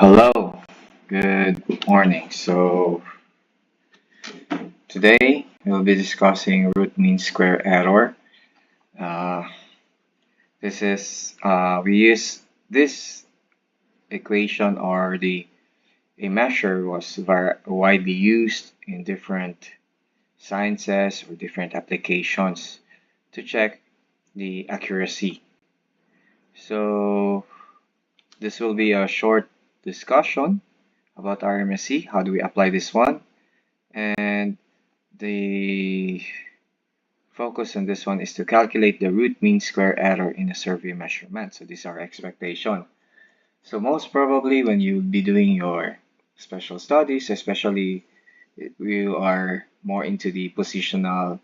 Hello, good morning. Today we'll be discussing root mean square error. Uh, this is we use this equation or the a measure was widely used in different sciences or different applications to check the accuracy. So this will be a short discussion about RMSE. How do we apply this one? And the focus on this one is to calculate the root mean square error in a survey measurement. So these are expectation. So most probably when you'll be doing your special studies, especially if you are more into the positional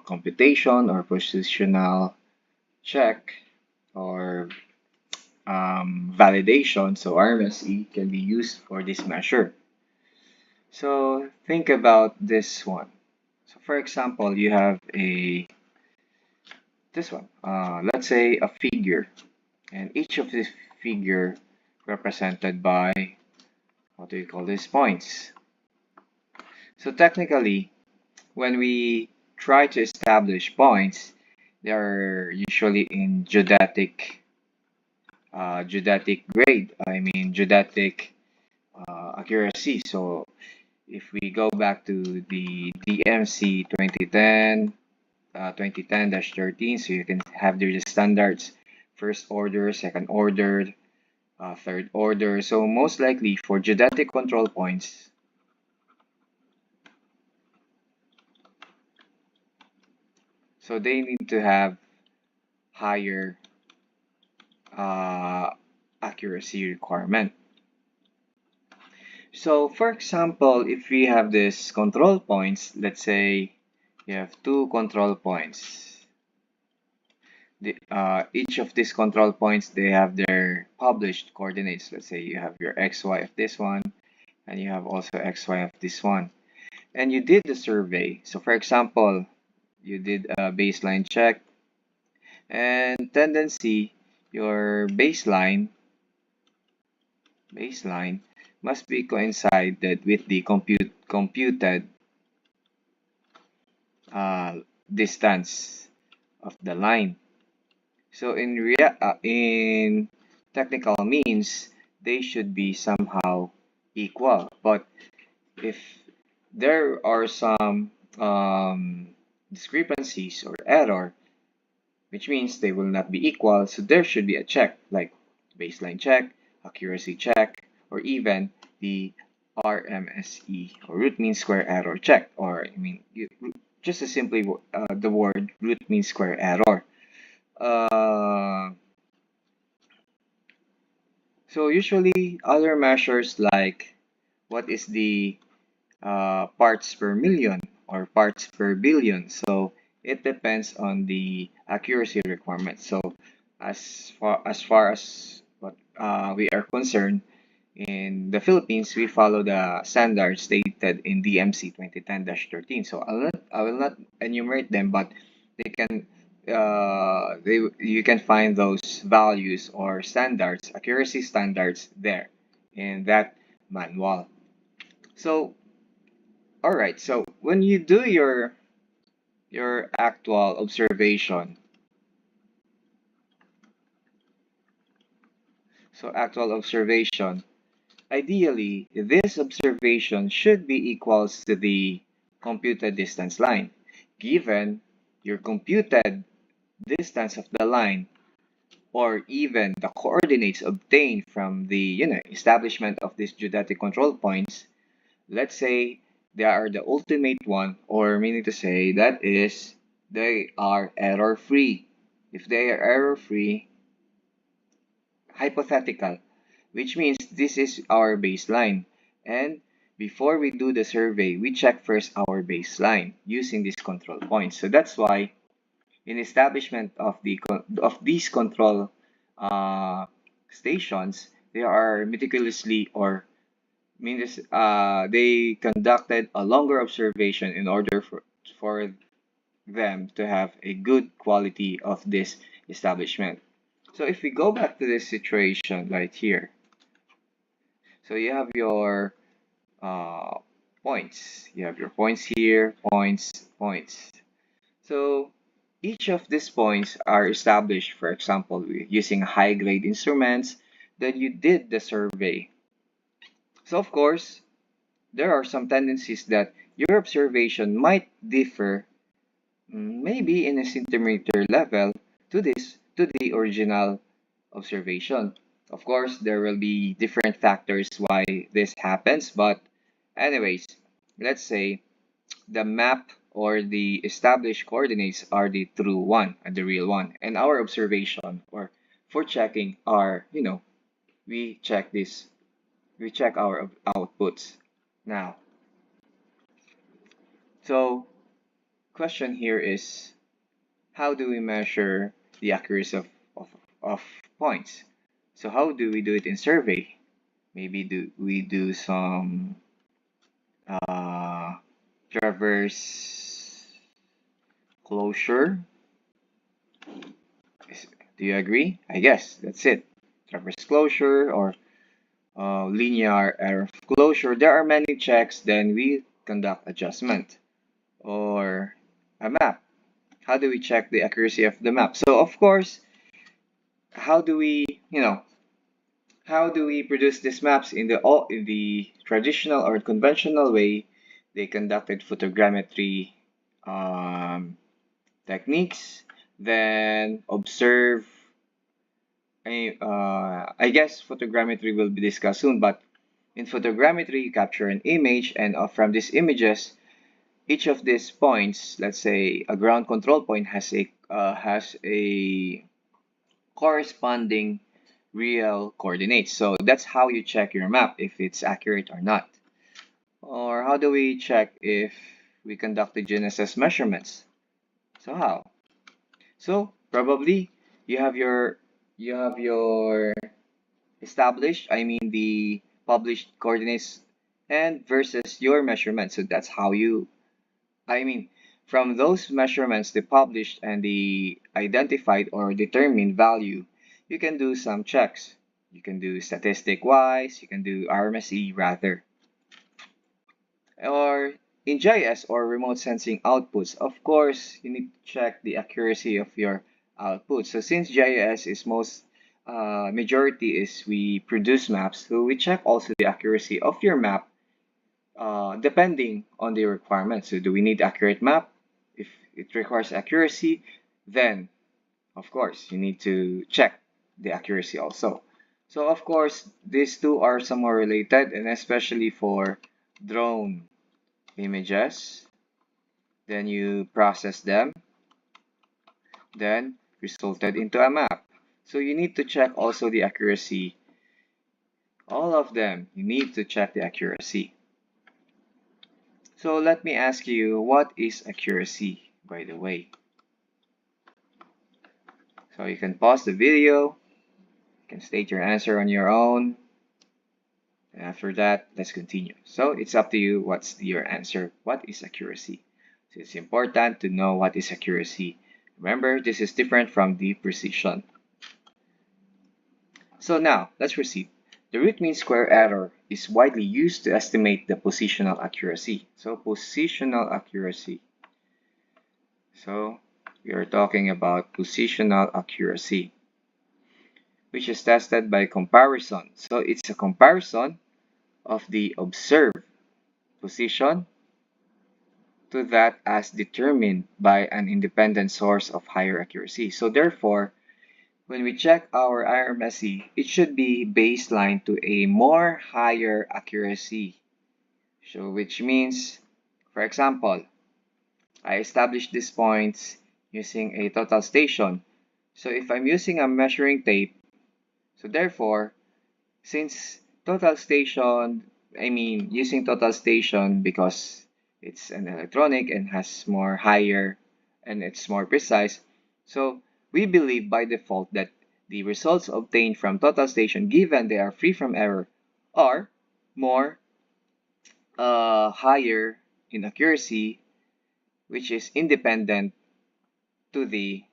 computation or positional check or validation, so RMSE can be used for this measure. So think about this one. So for example, you have this one. Let's say a figure, and each of this figure represented by what do you call this points. So technically, when we try to establish points, they are usually in geodetic grade. I mean geodetic accuracy. So if we go back to the DMC 2010-13, so you can have the standards first order, second order, third order. So most likely for geodetic control points, so they need to have higher uh, accuracy requirement. So for example, if we have this control points, let's say you have two control points. Each of these control points, they have their published coordinates. Let's say you have your xy of this one, and you have also xy of this one. And you did the survey. So for example, you did a baseline check, and tendency, your baseline must be coincided with the computed distance of the line. So in technical means, they should be somehow equal. But if there are some discrepancies or error, which means they will not be equal, so there should be a check like baseline check, accuracy check, or even the RMSE or root mean square error check, or I mean just as simply the word root mean square error. Uh, so usually other measures like what is the parts per million or parts per billion. So it depends on the accuracy requirement. So as far as what we are concerned, in the Philippines, we follow the standards stated in DMC 2010-13. So I will not enumerate them, but they can you can find those values or standards, accuracy standards there in that manual. So all right, so when you do your actual observation, so actual observation, ideally, this observation should be equals to the computed distance line. Given your computed distance of the line or even the coordinates obtained from the establishment of these geodetic control points, let's say they are the ultimate one, or meaning to say that is they are error free. If they are error free, hypothetical, which means this is our baseline. And before we do the survey, we check first our baseline using these control points. So that's why in establishment of these control stations, they are meticulously or means they conducted a longer observation in order for them to have a good quality of this establishment. So if we go back to this situation right here, So you have your uh, points. You have your points here, points, points. So each of these points are established, for example, using high-grade instruments that you did the survey. So of course, there are some tendencies that your observation might differ, maybe in a centimeter level, to the original observation. Of course, there will be different factors why this happens, but anyways, let's say the map or the established coordinates are the true one and the real one, and our observation or for checking are, we check this, we check our outputs. Now, so question here is, how do we measure the accuracy of points? So how do we do it in survey? Maybe do we do some uh, traverse closure? Do you agree? I guess that's it. Traverse closure or linear error of closure. There are many checks, then we conduct adjustment. Or a map. How do we check the accuracy of the map? So of course, how do we, how do we produce these maps in the traditional or conventional way? They conducted photogrammetry um, techniques, then observe. I guess photogrammetry will be discussed soon, but in photogrammetry, you capture an image, and from these images, each of these points, let's say a ground control point, has a corresponding real coordinates. So that's how you check your map if it's accurate or not. Or how do we check if we conducted GNSS measurements? So how? So probably you have your established, I mean the published coordinates and versus your measurements. So that's how you, I mean, from those measurements, the published and the identified or determined value, you can do some checks. You can do statistic wise, you can do RMSE rather. Or in GIS or remote sensing outputs, of course, you need to check the accuracy of your output. So since GIS is majority is we produce maps, so we check also the accuracy of your map depending on the requirements. So do we need accurate map? If it requires accuracy, then of course you need to check the accuracy also. So of course these two are somewhat related, and especially for drone images, then you process them, then resulted into a map. So you need to check also the accuracy. All of them, you need to check the accuracy. So let me ask you, what is accuracy, by the way? So you can pause the video, you can state your answer on your own, and after that, let's continue. So it's up to you, what's your answer? What is accuracy? So it's important to know what is accuracy. Remember, this is different from the precision. So now, let's proceed. The root mean square error is widely used to estimate the positional accuracy. So positional accuracy. So we are talking about positional accuracy, which is tested by comparison. So it's a comparison of the observed position to that as determined by an independent source of higher accuracy. So therefore, when we check our RMSE, it should be baseline to a more higher accuracy. So which means, for example, I established these points using a total station. So if I'm using a measuring tape, so therefore, since total station, I mean using total station because it's an electronic and has more higher and it's more precise. So we believe by default that the results obtained from total station, given they are free from error, are more higher in accuracy, which is independent to the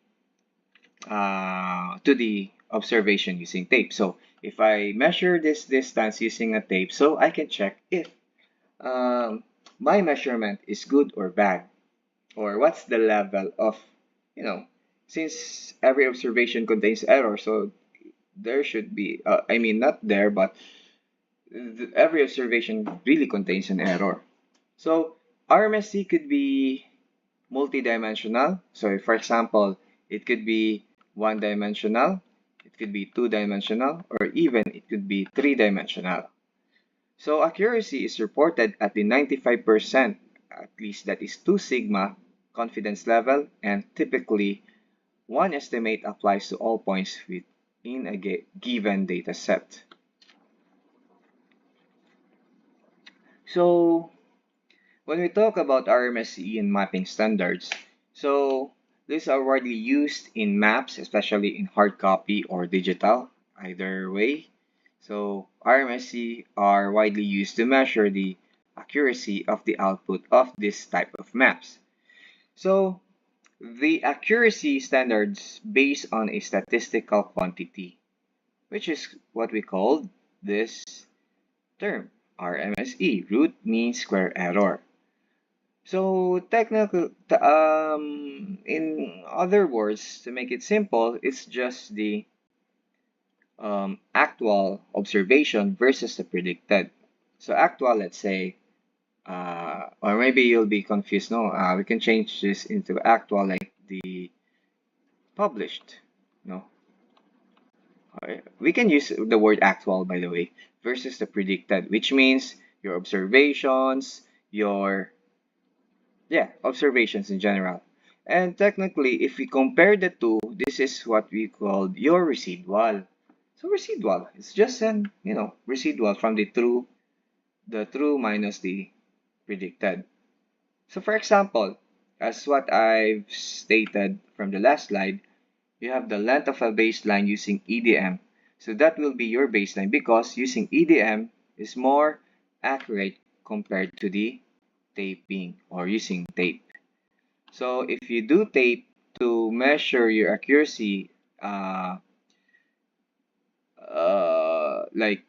observation using tape. So if I measure this distance using a tape, so I can check if um, my measurement is good or bad, or what's the level of, you know, since every observation contains error, so there should be, I mean, not there, but every observation really contains an error. So RMSE could be multidimensional. So for example, it could be one-dimensional, it could be two-dimensional, or even it could be three-dimensional. So accuracy is reported at the 95%, at least that is 2 sigma confidence level, and typically one estimate applies to all points within a given data set. So when we talk about RMSE and mapping standards, so these are widely used in maps, especially in hard copy or digital, either way. So RMSE are widely used to measure the accuracy of the output of this type of maps. So the accuracy standards based on a statistical quantity, which is what we call this term, RMSE, root mean square error. So in other words, to make it simple, it's just the actual observation versus the predicted. So actual, let's say, or maybe you'll be confused. No, we can change this into actual, like the published. No, we can use the word actual, by the way, versus the predicted, which means your observations, your observations in general. And technically, if we compare the two, this is what we call your residual. So residual, it's just an, residual from the true minus the predicted. So for example, as what I've stated from the last slide, you have the length of a baseline using EDM. So that will be your baseline because using EDM is more accurate compared to the taping or using tape. So if you do tape to measure your accuracy, like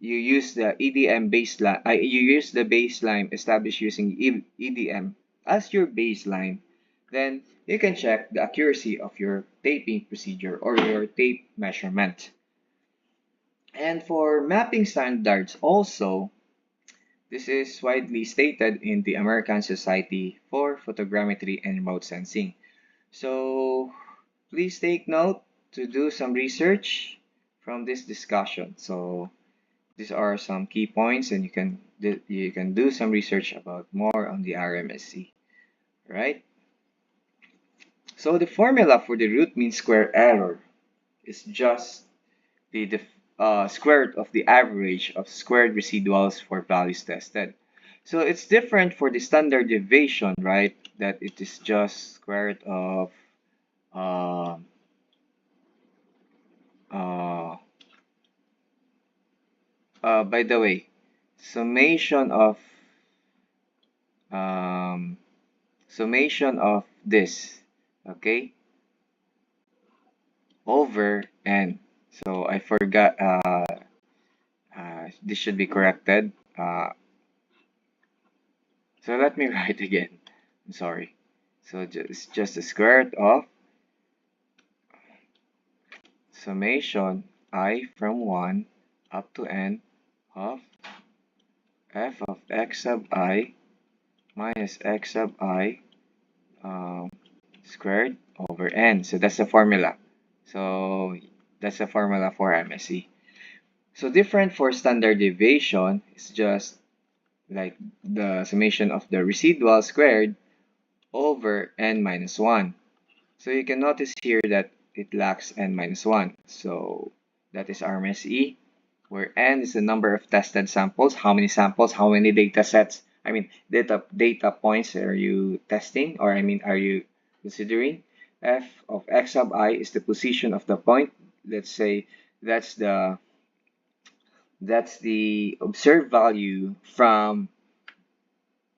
you use the EDM baseline, you use the baseline established using EDM as your baseline, then you can check the accuracy of your taping procedure or your tape measurement. And for mapping standards also, this is widely stated in the American Society for Photogrammetry and Remote Sensing. So please take note to do some research from this discussion. So these are some key points, and you can do some research about more on the RMSE, right? So the formula for the root mean square error is just the square root of the average of squared residuals for values tested. So it's different for the standard deviation, right? That it is just square root of uh, uh, by the way, summation of um, summation of this, okay, over n. So I forgot. This should be corrected. So let me write again. I'm sorry. So just the square root of summation I from 1 up to n of f of x sub I minus x sub I squared over n. So that's the formula. So that's the formula for MSE. So different for standard deviation is just like the summation of the residual squared over n minus 1. So you can notice here that it lacks n minus 1. So that is RMSE, where n is the number of tested samples. How many samples, how many data sets, data points are you testing, or are you considering? F of x sub I is the position of the point. Let's say that's the observed value from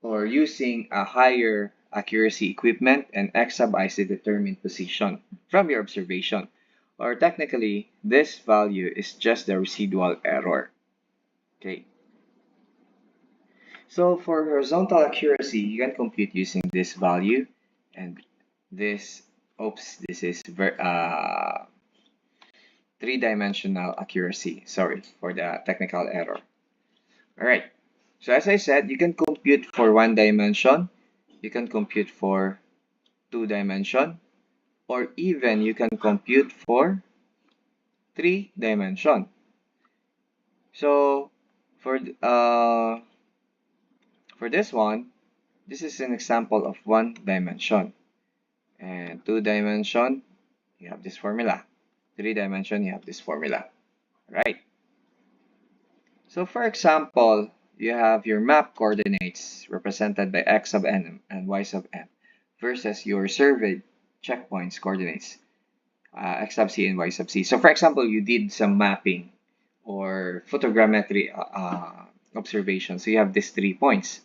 or using a higher accuracy equipment, and x sub I is the determined position from your observation. or technically, this value is just the residual error. Okay. So for horizontal accuracy, you can compute using this value and this, oops, this is three-dimensional accuracy. Sorry for the technical error. All right. So as I said, you can compute for one dimension, you can compute for two dimension, or even you can compute for three dimension. So for this one, this is an example of one dimension. And two dimension, you have this formula. Three dimension, you have this formula. Right? So for example, you have your map coordinates represented by x sub n and y sub n versus your surveyed checkpoints coordinates x sub c and y sub c. So for example, you did some mapping or photogrammetry observation. So you have these 3 points.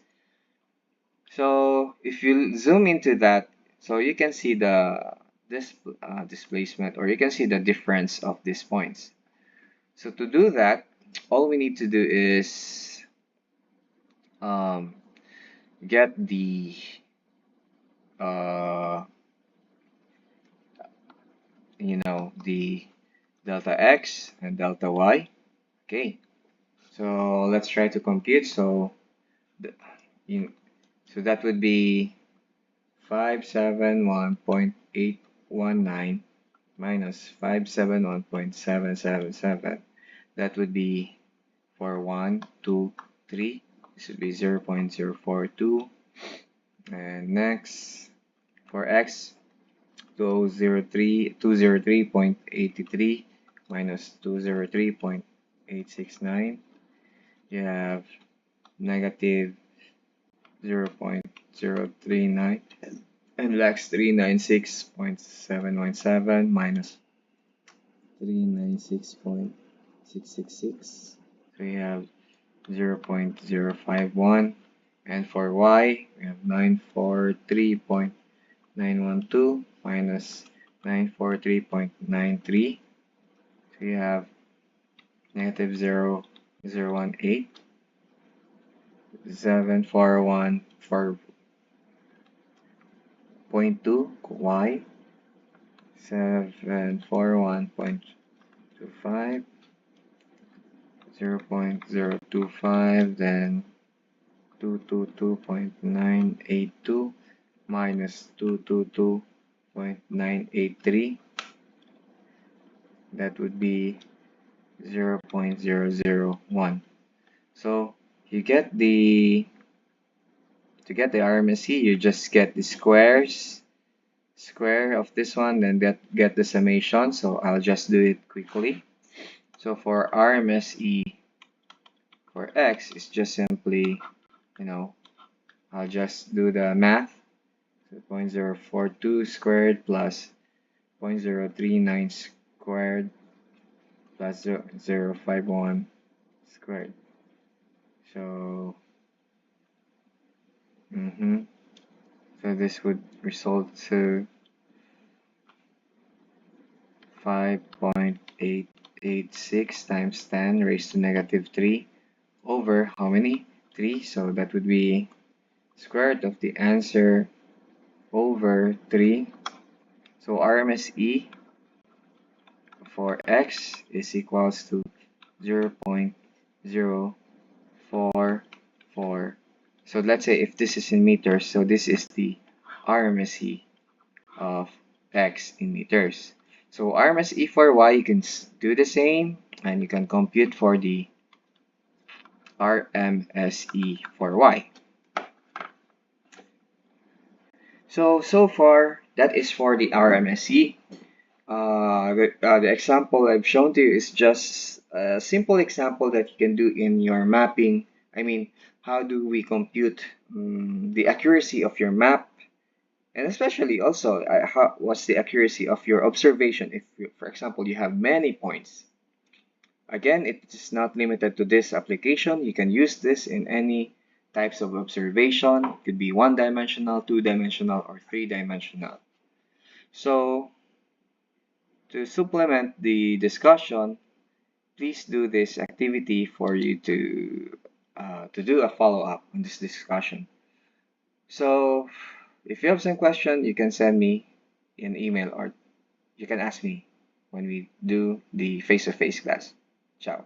So if you zoom into that, so you can see this displacement, or you can see the difference of these points. So to do that, all we need to do is get the the delta x and delta y. Okay, so let's try to compute. So so that would be 571.819 minus 571.777. That would be for 1, 2, 3. This would be 0.042. And next, for x, 203.83 minus 203.869. You have negative 0.039, and lax 396.717 minus 396.666. So we have 0.051, and for y we have 943.912 minus 943.93. So we have negative 0.018, 741.2 y, 741.25, 0.025, then 222.982 minus 222.983. That would be 0.001. So you get the RMSE, you just get the square of this one, then get the summation. So I'll just do it quickly. So for RMSE for x, it's just simply, I'll just do the math. So 0.042 squared plus 0.039 squared plus 0.051 squared. So, so this would result to 5.886 times 10 raised to negative 3 over how many? 3. So that would be square root of the answer over 3. So RMSE for x is equals to 0.044. So let's say if this is in meters, so this is the RMSE of x in meters. So RMSE for y, you can do the same, and you can compute for the RMSE for y. So far, that is for the RMSE. The example I've shown to you is just a simple example that you can do in your mapping. I mean, how do we compute the accuracy of your map, and especially also what's the accuracy of your observation if, for example, you have many points. Again, it is not limited to this application. You can use this in any types of observation. It could be one-dimensional, two-dimensional, or three-dimensional. So To supplement the discussion, please do this activity for you to do a follow-up on this discussion. So if you have some question, you can send me an email or you can ask me when we do the face-to-face class. Ciao.